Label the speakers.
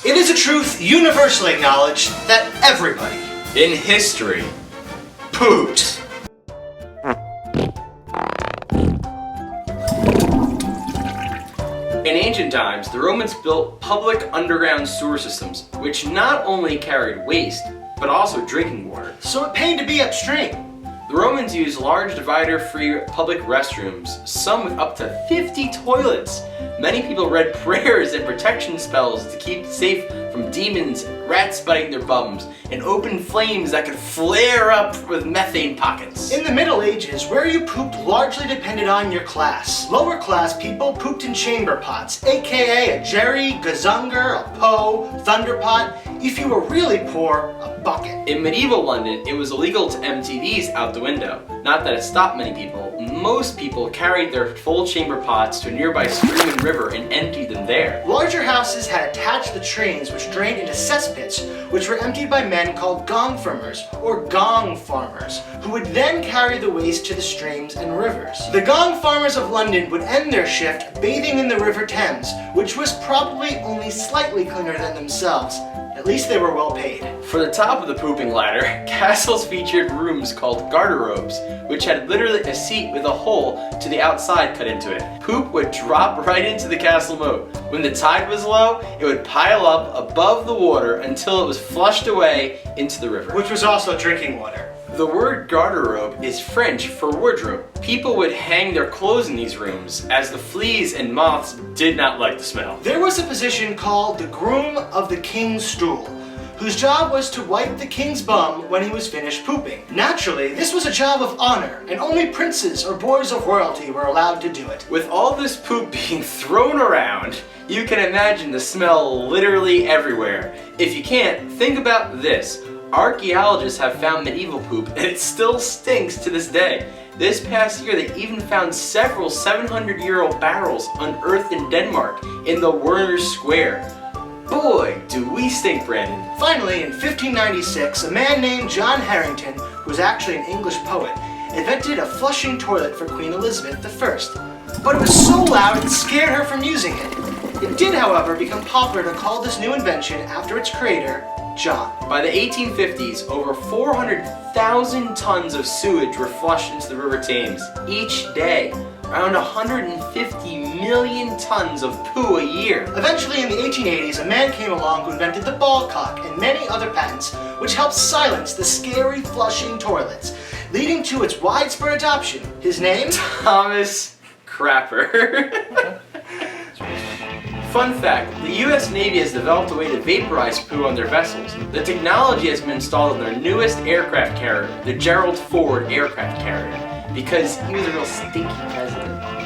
Speaker 1: It is a truth universally acknowledged that everybody
Speaker 2: in history pooped. In ancient times, the Romans built public underground sewer systems, which not only carried waste, but also drinking water.
Speaker 1: So it paid to be upstream.
Speaker 2: The Romans used large divider-free public restrooms, some with up to 50 toilets. Many people read prayers and protection spells to keep safe from demons, rats biting their bums, and open flames that could flare up with methane pockets.
Speaker 1: In the Middle Ages, where you pooped largely depended on your class. Lower class people pooped in chamber pots, aka a jerry, gazunger, a po, thunderpot. If you were really poor, a bucket.
Speaker 2: In medieval London, it was illegal to empty these out the window. Not that it stopped many people. Most people carried their full chamber pots to a nearby stream and river and emptied them there.
Speaker 1: Larger houses had attached latrines which drained into cesspits, which were emptied by men called gong farmers, or gong farmers, who would then carry the waste to the streams and rivers. The gong farmers of London would end their shift bathing in the River Thames, which was probably only slightly cleaner than themselves. At least they were well paid.
Speaker 2: For the top of the pooping ladder, castles featured rooms called garderobes, which had literally a seat with a hole to the outside cut into it. Poop would drop right into the castle moat. When the tide was low, it would pile up above the water until it was flushed away into the river.
Speaker 1: Which was also drinking water.
Speaker 2: The word garderobe is French for wardrobe. People would hang their clothes in these rooms, as the fleas and moths did not like the smell.
Speaker 1: There was a position called the groom of the king's stool, whose job was to wipe the king's bum when he was finished pooping. Naturally, this was a job of honor, and only princes or boys of royalty were allowed to do it.
Speaker 2: With all this poop being thrown around, you can imagine the smell literally everywhere. If you can't, think about this. Archaeologists have found medieval poop and it still stinks to this day. This past year they even found several 700-year-old barrels unearthed in Denmark in the Werner Square. Boy, do we stink, Brandon.
Speaker 1: Finally, in 1596, a man named John Harrington, who was actually an English poet, invented a flushing toilet for Queen Elizabeth I. But it was so loud it scared her from using it. It did, however, become popular to call this new invention after its creator, John.
Speaker 2: By the 1850s, over 400,000 tons of sewage were flushed into the River Thames each day. Around 150 million tons of poo a year.
Speaker 1: Eventually, in the 1880s, a man came along who invented the ball cock and many other patents, which helped silence the scary flushing toilets, leading to its widespread adoption. His name?
Speaker 2: Thomas Crapper. Fun fact, the US Navy has developed a way to vaporize poo on their vessels. The technology has been installed in their newest aircraft carrier, the Gerald Ford aircraft carrier, because he was a real stinky president.